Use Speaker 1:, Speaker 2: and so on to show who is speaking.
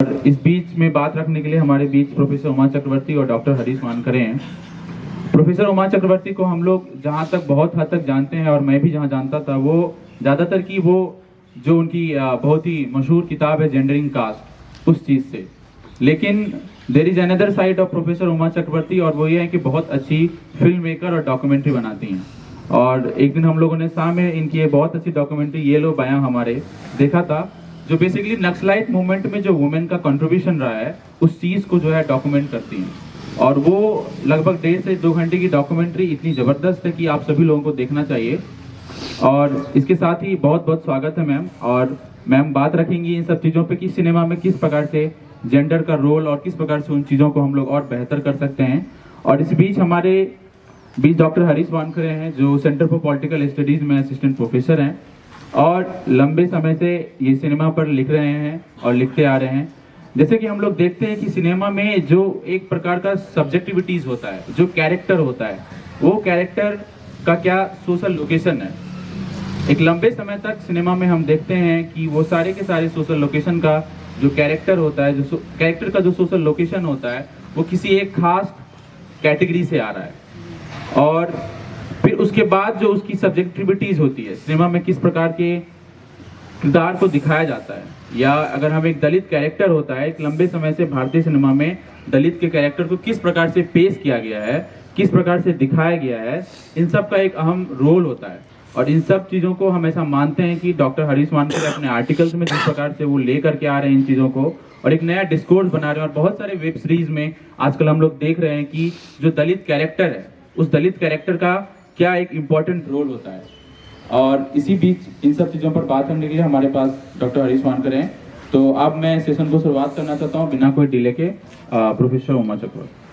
Speaker 1: इस बीच में बात रखने के लिए हमारे बीच प्रोफेसर उमा चक्रवर्ती और डॉक्टर हरीश वानखड़े हैं। प्रोफेसर उमा चक्रवर्ती को हम लोग जहाँ तक बहुत हद तक जानते हैं और मैं भी जहाँ जानता था, वो ज़्यादातर की वो जो उनकी बहुत ही मशहूर किताब है जेंडरिंग कास्ट, उस चीज़ से। लेकिन there is another side of professor Uma Chakravarti, और वो ये है कि बहुत अच्छी फिल्म मेकर और डॉक्यूमेंट्री बनाती हैं। और एक दिन हम लोगों ने सामने इनकी बहुत अच्छी डॉक्यूमेंट्री ये लो बयां हमारे देखा था, जो बेसिकली नक्सलाइट मूवमेंट में जो वुमेन का कंट्रीब्यूशन रहा है उस चीज़ को जो है डॉक्यूमेंट करती हैं। और वो लगभग 1.5 से 2 घंटे की डॉक्यूमेंट्री इतनी ज़बरदस्त है कि आप सभी लोगों को देखना चाहिए। और इसके साथ ही बहुत बहुत स्वागत है मैम। और मैम बात रखेंगी इन सब चीज़ों पे कि सिनेमा में किस प्रकार से जेंडर का रोल और किस प्रकार से उन चीज़ों को हम लोग और बेहतर कर सकते हैं। और इस बीच हमारे बीच डॉक्टर हरीश वानखड़े हैं, जो सेंटर फॉर पॉलिटिकल स्टडीज़ में असिस्टेंट प्रोफेसर हैं और लंबे समय से ये सिनेमा पर लिख रहे हैं और लिखते आ रहे हैं। जैसे कि हम लोग देखते हैं कि सिनेमा में जो एक प्रकार का सब्जेक्टिविटीज़ होता है, जो कैरेक्टर होता है, वो कैरेक्टर का क्या सोशल लोकेशन है। एक लंबे समय तक सिनेमा में हम देखते हैं कि वो सारे के सारे सोशल लोकेशन का जो कैरेक्टर होता है, जो कैरेक्टर का जो सोशल लोकेशन होता है, वो किसी एक खास कैटेगरी से आ रहा है। और फिर उसके बाद जो उसकी सब्जेक्टिविटीज़ होती है, सिनेमा में किस प्रकार के किरदार को दिखाया जाता है, या अगर हम एक दलित कैरेक्टर होता है, एक लंबे समय से भारतीय सिनेमा में दलित के कैरेक्टर को किस प्रकार से पेश किया गया है, किस प्रकार से दिखाया गया है, इन सब का एक अहम रोल होता है। और इन सब चीज़ों को हम ऐसा मानते हैं कि डॉक्टर हरीश वानखड़े अपने आर्टिकल्स में जिस प्रकार से वो लेकर के आ रहे हैं इन चीज़ों को, और एक नया डिस्कोर्स बना रहे हैं। और बहुत सारे वेब सीरीज में आजकल हम लोग देख रहे हैं कि जो दलित कैरेक्टर है, उस दलित कैरेक्टर का क्या एक इम्पॉर्टेंट रोल होता है। और इसी बीच इन सब चीज़ों पर बात करने के लिए हमारे पास डॉक्टर हरीश वानखड़े हैं। तो अब मैं सेशन को शुरुआत करना चाहता हूँ बिना कोई डिले के। प्रोफेसर उमा चक्रवर्ती।